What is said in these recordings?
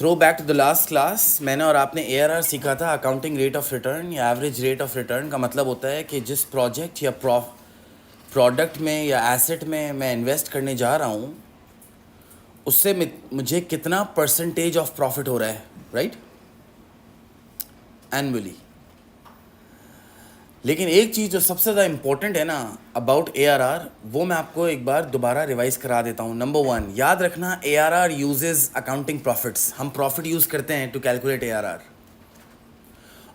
Throw back to the last class, मैंने और आपने ARR सीखा था। अकाउंटिंग रेट ऑफ रिटर्न या एवरेज रेट ऑफ रिटर्न का मतलब होता है कि जिस प्रोजेक्ट या प्रोडक्ट में या एसेट में मैं इन्वेस्ट करने जा रहा हूँ उससे मुझे कितना परसेंटेज ऑफ प्रॉफिट हो रहा है, राइट, एनुअली। लेकिन एक चीज़ जो सबसे ज़्यादा इम्पोर्टेंट है ना अबाउट ARR, वो मैं आपको एक बार दोबारा रिवाइज करा देता हूँ। नंबर 1, याद रखना, ARR यूजेस अकाउंटिंग प्रॉफिट्स। हम प्रॉफिट यूज़ करते हैं टू कैलकुलेट ARR।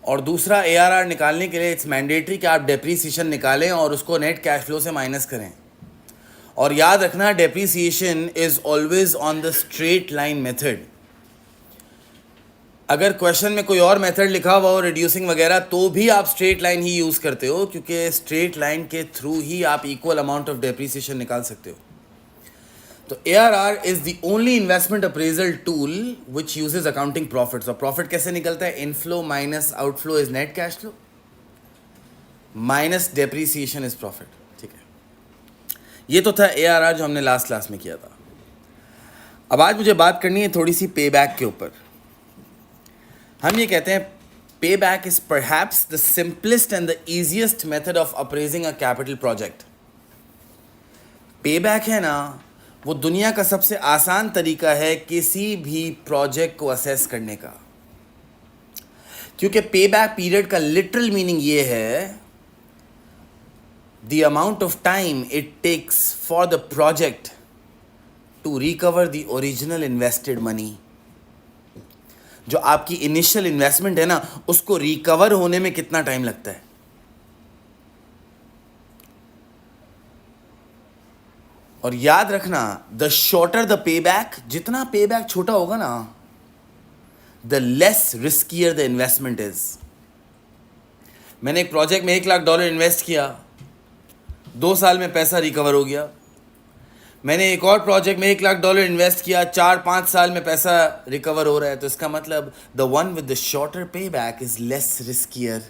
और दूसरा, ARR निकालने के लिए इट्स मैंडेटरी कि आप डेप्रीसिएशन निकालें और उसको नेट कैश फ्लो से माइनस करें। और याद रखना, depreciation is always on the straight line method. अगर क्वेश्चन में कोई और मेथड लिखा हुआ हो, रिड्यूसिंग वगैरह, तो भी आप स्ट्रेट लाइन ही यूज़ करते हो, क्योंकि स्ट्रेट लाइन के थ्रू ही आप इक्वल अमाउंट ऑफ डेप्रीसिएशन निकाल सकते हो। तो ARR is the only investment appraisal tool which uses accounting profits. और प्रॉफिट कैसे निकलता है? Inflow minus outflow is net cash flow minus depreciation is profit. ठीक है, ये तो था ARR जो हमने लास्ट क्लास में किया था। अब आज मुझे बात करनी है थोड़ी सी पे बैक के ऊपर। हम ये कहते हैं पे back is perhaps the simplest and the easiest method of appraising a capital project. पे बैक है ना, वो दुनिया का सबसे आसान तरीका है किसी भी प्रोजेक्ट को असेस करने का, क्योंकि पे बैक पीरियड का लिटरल मीनिंग ये है the amount of time it takes for the project to recover the original invested money. जो आपकी इनिशियल इन्वेस्टमेंट है ना, उसको रिकवर होने में कितना टाइम लगता है। और याद रखना, the shorter the pay back, जितना पे बैक छोटा होगा ना, the less riskier the investment is. मैंने एक प्रोजेक्ट में $1 लाख इन्वेस्ट किया, 2 साल में पैसा रिकवर हो गया। मैंने एक और प्रोजेक्ट में $1 लाख इन्वेस्ट किया, 4-5 साल में पैसा रिकवर हो रहा है। तो इसका मतलब the one with the shorter पे बैक इज लेस रिस्कियर।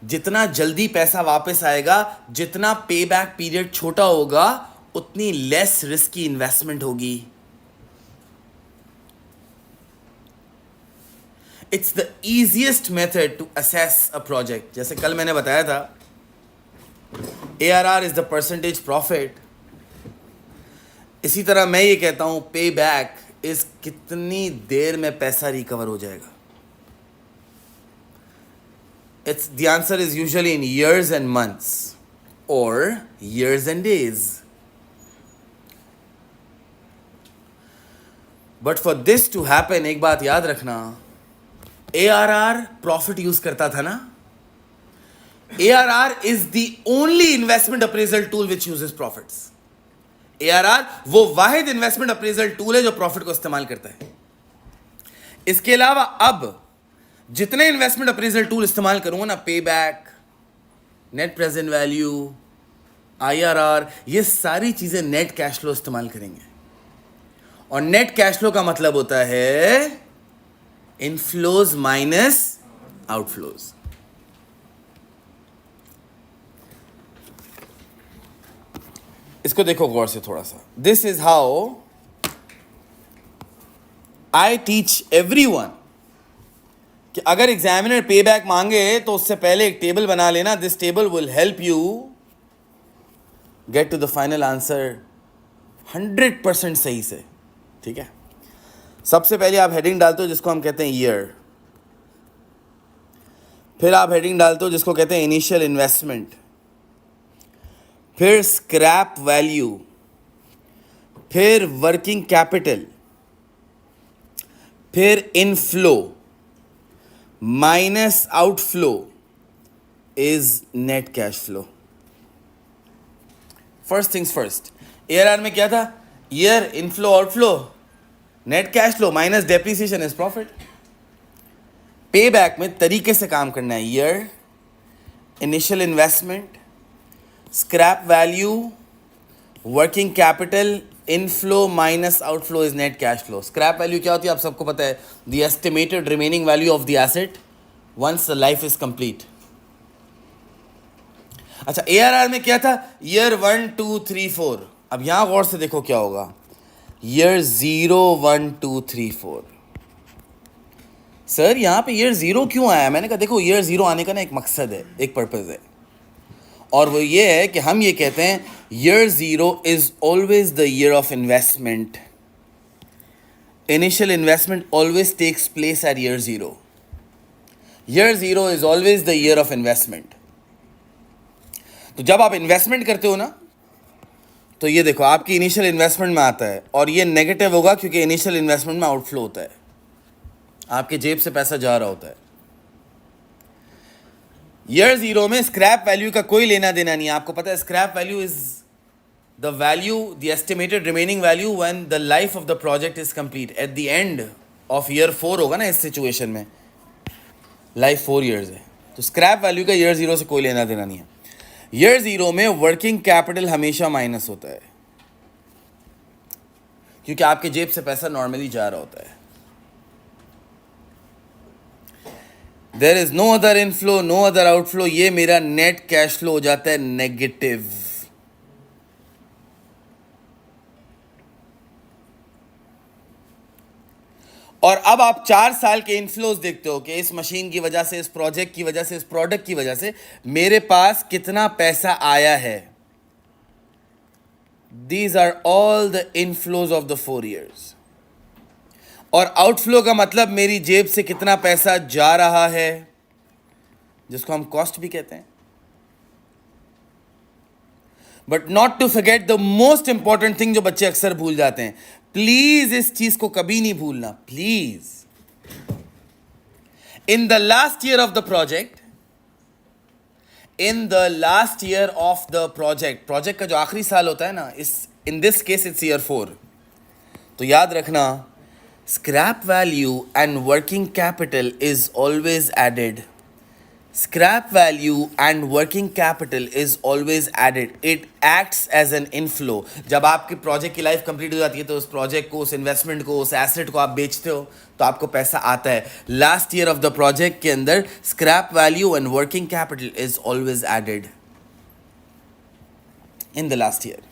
जितना जल्दी पैसा वापस आएगा, जितना पे बैक पीरियड छोटा होगा, उतनी लेस रिस्की इन्वेस्टमेंट होगी। It's the easiest method to assess a project. जैसे कल मैंने बताया था, ARR is the percentage profit. इसी तरह मैं ये कहता हूं पे बैक इज कितनी देर में पैसा रिकवर हो जाएगा। It's the answer is usually in years and months or years and days. But for this to happen, एक बात याद रखना, ARR प्रॉफिट यूज करता था ना। ARR is the only investment appraisal tool which uses profits. ARR वो वाहिद investment appraisal tool है जो प्रॉफिट को इस्तेमाल करता है। इसके अलावा अब जितने इन्वेस्टमेंट अप्रेजल टूल इस्तेमाल करूंगा ना, पे back, net present value, IRR, ये सारी चीजें नेट कैश फ्लो इस्तेमाल करेंगे। और नेट कैश फ्लो का मतलब होता है इनफ्लोज माइनस आउटफ्लोज। इसको देखो गौर से थोड़ा सा। This is how I teach everyone कि अगर एग्जामिनर पे बैक मांगे तो उससे पहले एक टेबल बना लेना। This table will help you get to the final answer 100% सही से। ठीक है, सबसे पहले आप हेडिंग डालते हो जिसको हम कहते हैं ईयर, फिर आप हेडिंग डालते हो जिसको कहते हैं इनिशियल इन्वेस्टमेंट, फिर स्क्रैप वैल्यू, फिर वर्किंग कैपिटल, फिर inflow minus outflow is net cash flow. First things first, ARR में क्या था? Year, inflow, outflow, net cash flow minus depreciation is profit. पे बैक में तरीके से काम करना है। Year, initial investment, scrap value, working capital, inflow minus outflow is net cash flow. Scrap value क्या होती है आप सबको पता है, the estimated remaining value of the asset once the life is complete. अच्छा, ARR में क्या था? ईयर 1, 2, 3, 4। अब यहां गौर से देखो क्या होगा। ईयर 0, 1, 2, 3, 4। सर यहाँ पे ईयर 0 क्यों आया? मैंने कहा देखो ईयर 0 आने का ना एक मकसद है, एक पर्पज़ है, और वो ये है कि हम ये कहते हैं year 0 is always the year of investment. Initial investment always takes place at year 0। Year 0 is always the year of investment. तो जब आप इन्वेस्टमेंट करते हो ना, तो ये देखो आपकी इनिशियल इन्वेस्टमेंट में आता है, और ये नेगेटिव होगा क्योंकि इनिशियल इन्वेस्टमेंट में आउटफ्लो होता है, आपके जेब से पैसा जा रहा होता है। ईयर 0 में स्क्रैप वैल्यू का कोई लेना देना नहीं है। आपको पता है scrap value is the value, the estimated remaining value when the life of the project is complete. At the end of year 4 होगा ना, इस सिचुएशन में लाइफ 4 ईयर्स है, तो स्क्रैप वैल्यू का ईयर 0 से कोई लेना देना नहीं है। ईयर 0 में वर्किंग कैपिटल हमेशा माइनस होता है, क्योंकि आपके जेब से पैसा नॉर्मली जा रहा होता है। There is no other inflow, no other outflow. ये मेरा नेट कैश फ्लो हो जाता है नेगेटिव। और अब आप 4 साल के इनफ्लोज देखते हो कि इस मशीन की वजह से, इस प्रोजेक्ट की वजह से, इस प्रोडक्ट की वजह से मेरे पास कितना पैसा आया है। These are all the inflows of the 4 years. और आउटफ्लो का मतलब मेरी जेब से कितना पैसा जा रहा है, जिसको हम कॉस्ट भी कहते हैं। But not to forget the most important thing, जो बच्चे अक्सर भूल जाते हैं। प्लीज इस चीज को कभी नहीं भूलना, please. In the last year of the project, in the last year of the project, project का जो आखिरी साल होता है ना, इस in this case it's year 4, तो याद रखना scrap value and working capital is always added. Scrap value and working capital is always added. It acts as an inflow. जब आपकी प्रोजेक्ट की लाइफ कंप्लीट हो जाती है, तो उस प्रोजेक्ट को, उस इन्वेस्टमेंट को, उस एसेट को आप बेचते हो, तो आपको पैसा आता है। Last year of the project के अंदर scrap value and working capital is always added in the last year.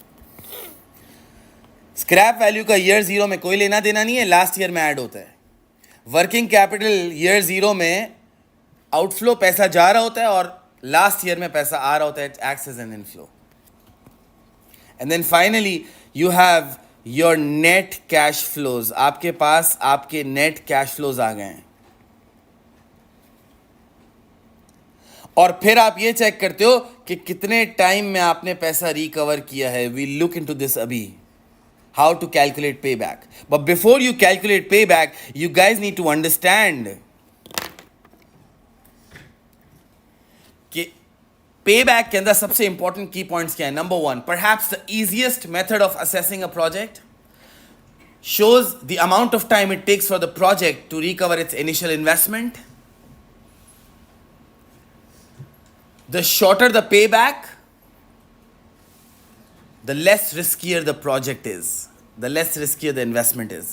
Scrap value का ईयर 0 में कोई लेना देना नहीं है, लास्ट ईयर में ऐड होता है। वर्किंग कैपिटल ईयर 0 में आउटफ्लो, पैसा जा रहा होता है, और लास्ट ईयर में पैसा आ रहा होता है, it acts as an inflow. And then finally you have your net cash flows. आपके पास आपके नेट कैश फ्लोज आ गए हैं, और फिर आप ये चेक करते हो कि कितने टाइम में आपने पैसा रिकवर किया है। वी लुक इनटू दिस अभी, how to calculate payback. But before you calculate payback, you guys need to understand कि payback के अंदर सबसे important key points क्या है। Number 1, perhaps the easiest method of assessing a project shows the amount of time it takes for the project to recover its initial investment. The shorter the payback, the less riskier the project is, the less riskier the investment is.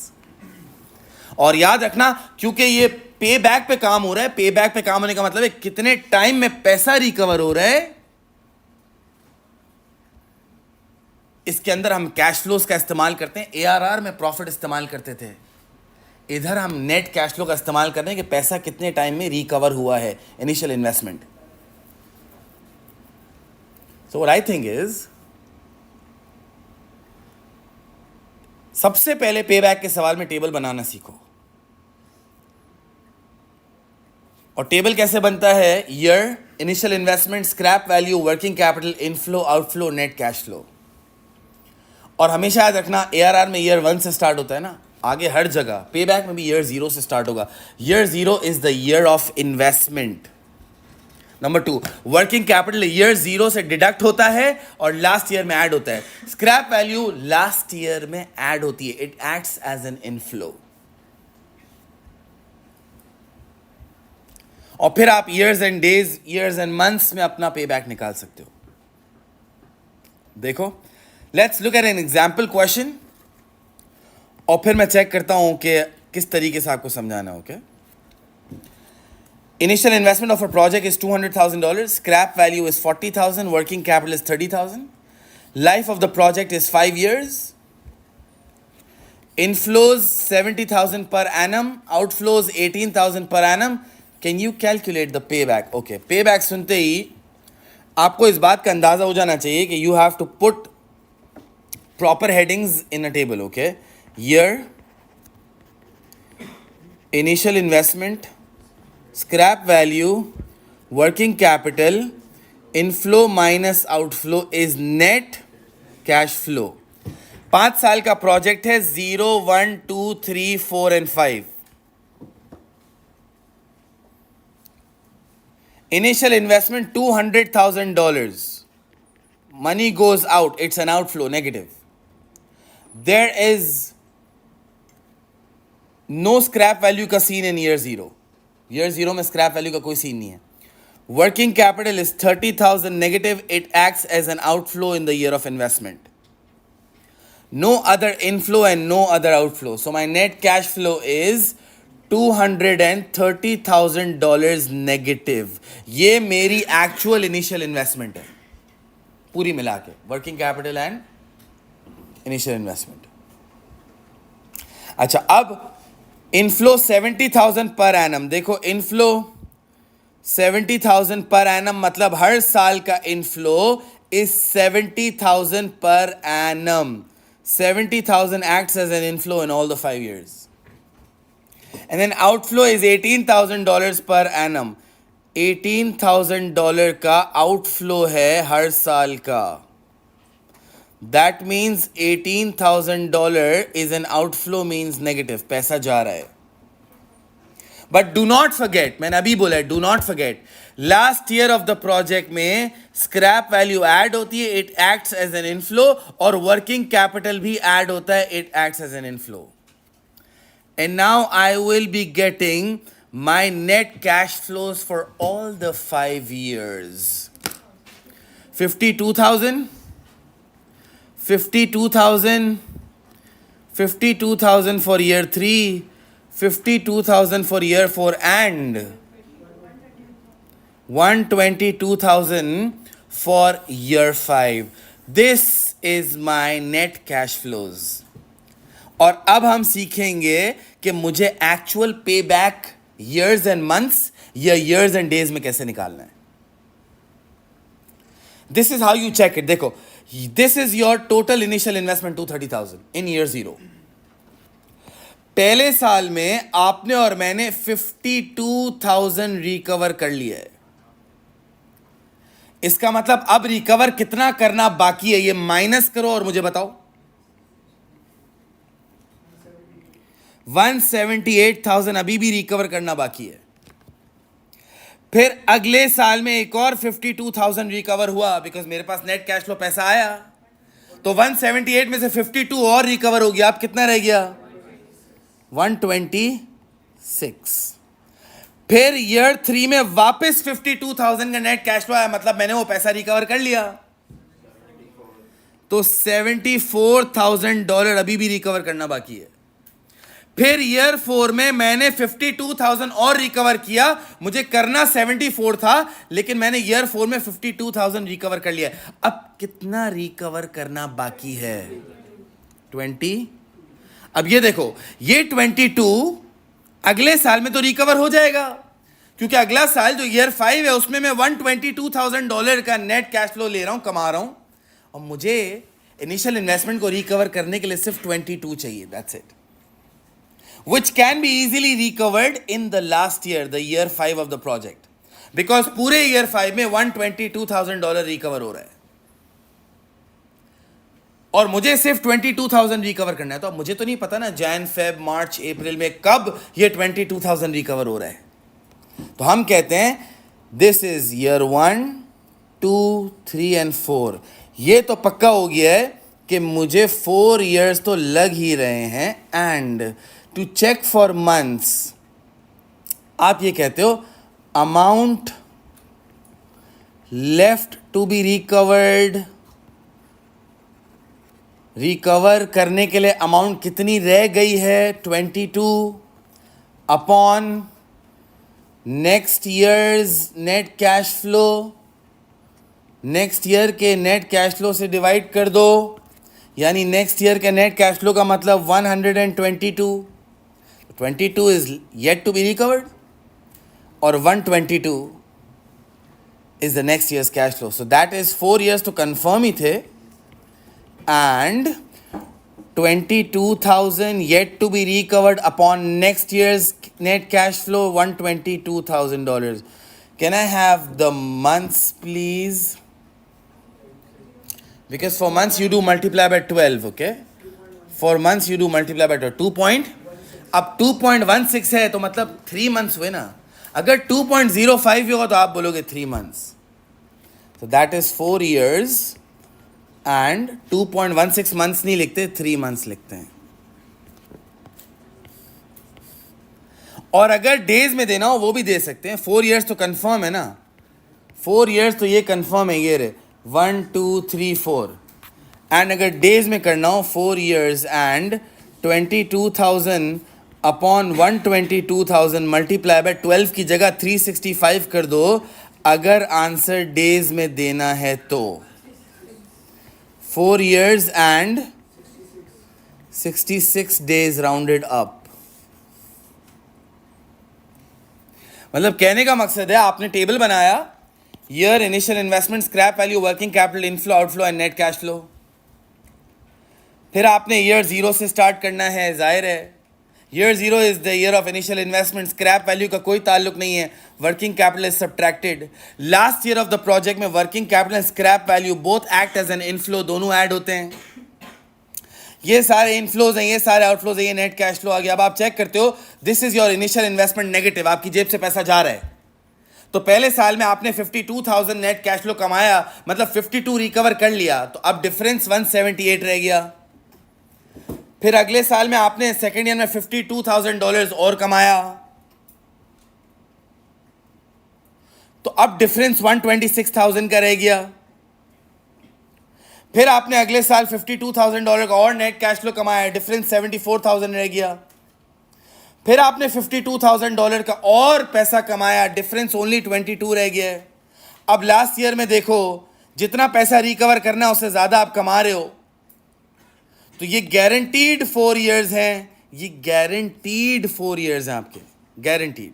और याद रखना, क्योंकि ये पे back पे काम हो रहा है, पे बैक पे काम होने का मतलब है कितने टाइम में पैसा रिकवर हो रहा है। इसके अंदर हम कैश फ्लोज का इस्तेमाल करते हैं, ARR में प्रॉफिट इस्तेमाल करते थे, इधर हम नेट कैश फ्लो का इस्तेमाल कर रहे हैं कि पैसा कितने टाइम में रिकवर हुआ है, initial investment. So what I think is, सबसे पहले पेबैक के सवाल में टेबल बनाना सीखो। और टेबल कैसे बनता है? Year, initial investment, scrap value, working capital, inflow, outflow, net cash flow. और हमेशा याद रखना ARR में ईयर 1 से स्टार्ट होता है ना, आगे हर जगह पेबैक में भी ईयर 0 से स्टार्ट होगा। Year 0 is the year of investment. Number 2, working capital year 0 से डिडक्ट होता है और लास्ट ईयर में ऐड होता है। स्क्रैप वैल्यू लास्ट ईयर में ऐड होती है, it acts as an inflow. और फिर आप years and days, years and months में अपना पे बैक निकाल सकते हो। देखो, let's look at an example question, और फिर मैं चेक करता हूं कि किस तरीके से आपको समझाना हो। क्या Initial investment of a project is $200,000. Scrap value is $40,000. Working capital is $30,000. Life of the project is 5 years. Inflows 70,000 per annum, outflows 18,000 per annum. Can you calculate the payback? Okay, payback सुनते ही आपको इस बात का अंदाजा हो जाना चाहिए कि you have to put proper headings in a table. Okay, year, initial investment, scrap value, working capital, inflow minus outflow is net cash flow. 5 साल का प्रोजेक्ट है 0, 1, 2, 3, 4 and 5. Initial investment $200,000. Money goes out. It's an outflow, negative. There is no scrap value का scene in year 0. Year 0 में scrap value का कोई scene नहीं है. Working capital is 30,000 negative. It acts as an outflow in the year of investment. No other inflow and no other outflow. So my net cash flow is $230,000 negative. ये मेरी actual initial investment है पूरी मिला के, working capital and initial investment. अच्छा, अब inflow 70,000 per annum. देखो inflow 70,000 per annum मतलब हर साल का inflow is 70,000 per annum. 70,000 acts as an inflow in all the 5 years. And then outflow is $18,000 per annum. $18,000 का outflow है हर साल का. That means $18,000 is an outflow means negative. पैसा जा रहा है. But do not forget, मैंने अभी बोला है, do not forget, last year of the project में scrap value add होती है, it acts as an inflow, और working capital भी add होता है, it acts as an inflow. And now I will be getting my net cash flows for all the 5 years. 52,000, 52,000, 52,000 for year 3, 52,000 for year 4 and 122,000 for year 5. This is my net cash flows. और अब हम सीखेंगे कि मुझे actual payback years and months या years and days में कैसे निकालना है. This is how you check it. देखो, this is your total initial investment 230,000 in year 0. पहले साल में आपने और मैंने 52,000 रिकवर कर लिया है. इसका मतलब अब रिकवर कितना करना बाकी है ये माइनस करो और मुझे बताओ. 178,000 अभी भी रिकवर करना बाकी है. फिर अगले साल में एक और 52,000 रिकवर हुआ बिकॉज मेरे पास नेट कैश फ्लो पैसा आया. तो 178 में से 52 और रिकवर हो गया. अब कितना रह गया? 126. फिर ईयर 3 में वापस 52,000 का नेट कैश फ्लो आया, मतलब मैंने वो पैसा रिकवर कर लिया. तो $74,000 अभी भी रिकवर करना बाकी है. फिर ईयर 4 में मैंने 52,000 और रिकवर किया. मुझे करना 74 था लेकिन मैंने ईयर 4 में 52,000 रिकवर कर लिया. अब कितना रिकवर करना बाकी है? 20. अब ये देखो, ये 22 अगले साल में तो रिकवर हो जाएगा क्योंकि अगला साल जो ईयर 5 है उसमें मैं $122,000 का नेट कैश फ्लो ले रहा हूं, कमा रहा हूं, और मुझे इनिशियल इन्वेस्टमेंट को रिकवर करने के लिए सिर्फ 22 चाहिए. That's it. Which can be easily recovered in the last year, the year 5 of the project. Because पूरे year 5 में $122,000 रिकवर हो रहा है और मुझे सिर्फ 22,000 रिकवर करना है. तो अब मुझे तो नहीं पता ना जैन, फेब, मार्च, अप्रैल में कब ये 22,000 रिकवर हो रहा है. तो हम कहते हैं दिस इज ईयर 1, 2, 3 and 4. ये तो पक्का हो गया है कि मुझे 4 years तो लग ही रहे हैं. And to check for months आप ये कहते हो amount left to be recovered. Recover करने के लिए अमाउंट कितनी रह गई है? 22 upon next years net cash flow. Next year के नेट कैश फ्लो से डिवाइड कर दो. यानी नेक्स्ट ईयर का नेट कैश फ्लो का मतलब 122, 22 is yet to be recovered और 122 is the next year's cash flow. So that is 4 years to confirm ही थे and 22,000 yet to be recovered upon next year's net cash flow $122,000. Can I have the months please? Because for months you do multiply by 12, okay? For months you do multiply by 12. 2 point, अब 2.16 है तो मतलब 3 months हुए ना. अगर 2.05 भी होगा तो आप बोलोगे 3 months. So that is 4 years and 2.16 months नहीं लिखते, 3 months लिखते हैं. और अगर डेज में देना हो वो भी दे सकते हैं. 4 years तो कंफर्म है ना. 4 years तो ये कंफर्म है, ये रे 1 2 3 4. एंड अगर डेज में करना हो 4 years and 22,000 upon 122,000 multiply by 12 की जगह 365 कर दो अगर आंसर डेज में देना है तो. 4 years and 66 days rounded up. मतलब कहने का मकसद है आपने टेबल बनाया, year, initial investment, scrap value, working capital, inflow, outflow and net cash flow. फिर आपने ईयर 0 से स्टार्ट करना है. जाहिर है year 0 is the year of initial investment. Scrap value का कोई ताल्लुक नहीं है. Working capital is subtracted. Last year of the project में working capital and scrap value both act as an inflow, दोनों ऐड होते हैं. ये सारे इनफ्लोज हैं, ये सारे आउटफ्लोज हैं, ये नेट कैश फ्लो आ गया. अब आप चेक करते हो this is your initial investment negative, आपकी जेब से पैसा जा रहा है. तो पहले साल में आपने 52,000 नेट कैश फ्लो कमाया, मतलब 52 रिकवर कर लिया, तो अब डिफरेंस 178 रह गया. फिर अगले साल में आपने सेकेंड ईयर में $52,000 और कमाया, तो अब डिफरेंस 126,000 का रह गया. फिर आपने अगले साल $52,000 का और नेट कैश फ्लो कमाया, डिफरेंस 74,000 रह गया. फिर आपने $52,000 का और पैसा कमाया, डिफरेंस ओनली 22 रह गया. अब लास्ट ईयर में देखो जितना पैसा रिकवर करना है उससे ज्यादा आप कमा रहे हो. तो ये गारंटीड 4 years हैं, ये गारंटीड 4 years हैं आपके, guaranteed.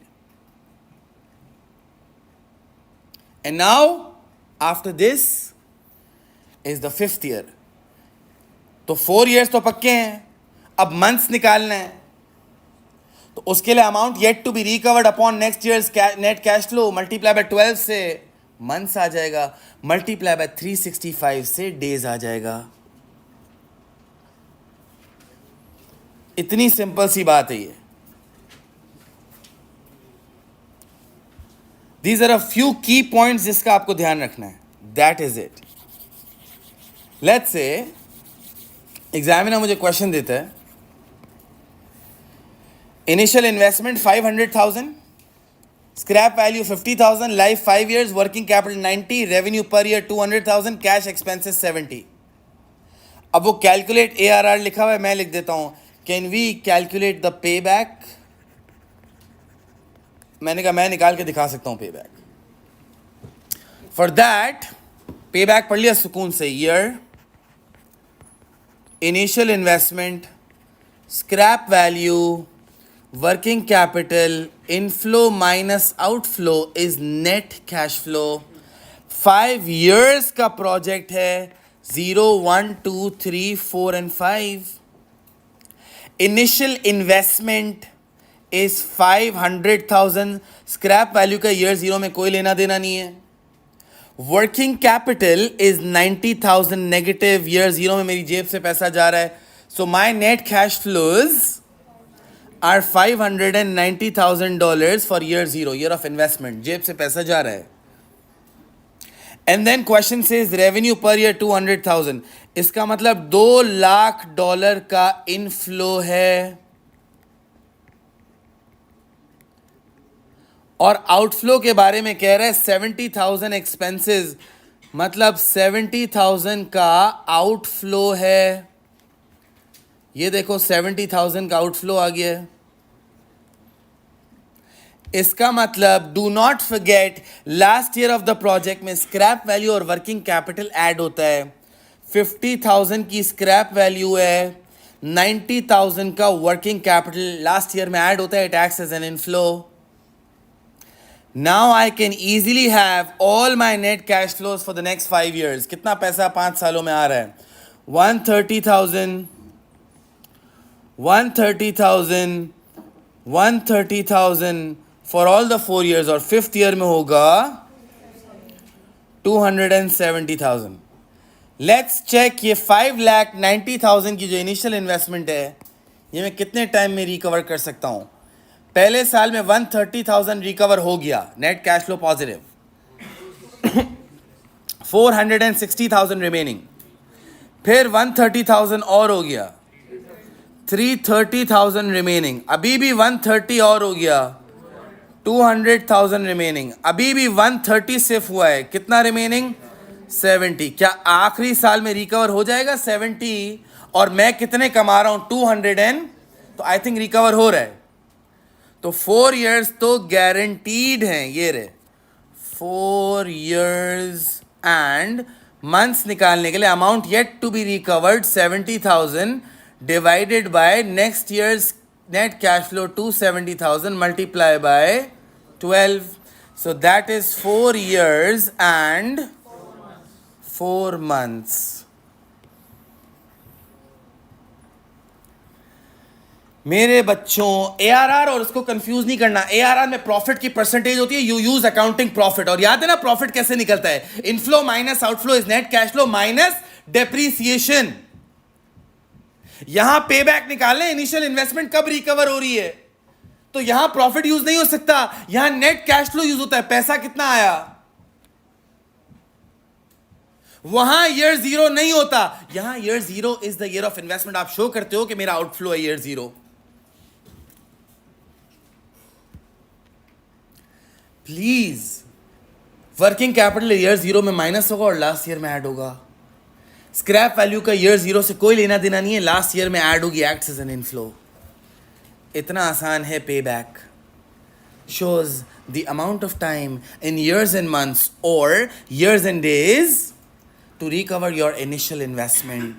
And now after this is the 5th year. तो 4 years तो पक्के हैं. अब मंथ्स निकालना है, तो उसके लिए amount yet to be recovered upon next years net cash flow multiply by 12 से मंथ्स आ जाएगा, मल्टीप्लाई बाय 365 से डेज आ जाएगा. इतनी सिंपल सी बात है ये. दीज आर अ फ्यू की पॉइंट्स जिसका आपको ध्यान रखना है. That is it. Let's say examiner मुझे क्वेश्चन देता है, initial investment 500,000, scrap value 50,000, life 5 years, working capital 90, revenue per year 200,000, cash expenses 70. अब वो कैलकुलेट ARR लिखा हुआ है, मैं लिख देता हूं. Can we calculate the payback? मैंने कहा मैं निकाल के दिखा सकता हूं payback. For that payback पढ़ लिया सुकून से. Year, initial investment, scrap value, working capital, inflow minus outflow is net cash flow. 5 years का प्रोजेक्ट है. 0 1 2 3 4 and 5. Initial investment is 500,000. Scrap value का ईयर 0 में कोई लेना देना नहीं है. Working capital is 90,000 negative, year 0 में मेरी जेब से पैसा जा रहा है. So my net cash flows are $590,000 for year 0, year of investment. जेब से पैसा जा रहा है. And then question says revenue per year 200,000. इसका मतलब $2 लाख का इनफ्लो है. और आउटफ्लो के बारे में कह रहे हैं 70,000 एक्सपेंसेस, मतलब 70,000 का आउटफ्लो है. ये देखो 70,000 का आउटफ्लो आ गया है. इसका मतलब do not forget last year of the project में स्क्रैप वैल्यू और वर्किंग कैपिटल ऐड होता है. 50,000 की स्क्रैप वैल्यू है, 90,000 का वर्किंग कैपिटल लास्ट ईयर में ऐड होता है, टैक्स as an inflow. Now I can easily have all my net cash flows for the next 5 years. कितना पैसा 5 सालों में आ रहा है? 130,000, 130,000, 130,000 for all the 4 years, और 5th year में होगा 270,000. Let's check ये 5,90,000 की जो इनिशियल इन्वेस्टमेंट है, ये मैं कितने टाइम में रिकवर कर सकता हूँ? पहले साल में 130,000 रिकवर हो गया, net cash flow positive. 460,000 remaining. फिर 130,000 और हो गया, 330,000 रिमेनिंग. अभी भी 130 और हो गया, 200,000 रिमेनिंग. अभी भी 130 सिर्फ हुआ है, कितना रिमेनिंग? 70. क्या आखिरी साल में रिकवर हो जाएगा 70? और मैं कितने कमा रहा हूं? 200 एंड, तो आई थिंक रिकवर हो रहा है. तो 4 years तो गारंटीड हैं. ये रहे 4 years एंड मंथ्स निकालने के लिए amount yet to be recovered 70,000 divided by next years net cash flow 270,000 multiply by 12. So that is 4 years and 4 months. मेरे बच्चों, ARR और उसको कंफ्यूज नहीं करना. ARR में प्रॉफिट की परसेंटेज होती है. You use accounting profit. और याद है ना प्रॉफिट कैसे निकलता है? Inflow minus outflow is net cash flow minus depreciation. यहां पे बैक निकालने, इनिशियल इन्वेस्टमेंट कब रिकवर हो रही है, तो यहां प्रॉफिट यूज नहीं हो सकता, यहां नेट कैश फ्लो यूज होता है. पैसा कितना आया, वहां ईयर 0 नहीं होता. यहां year 0 is the year of investment. आप शो करते हो कि मेरा आउटफ्लो है year 0. Please, working capital year 0 में माइनस होगा और लास्ट ईयर में ऐड होगा. स्क्रैप वैल्यू का ईयर 0 से कोई लेना देना नहीं है, लास्ट ईयर में ऐड होगी, एक्ट्स एज एन इनफ्लो. इतना आसान है पे back. Shows the amount of time in years and months or years and days to recover your initial investment.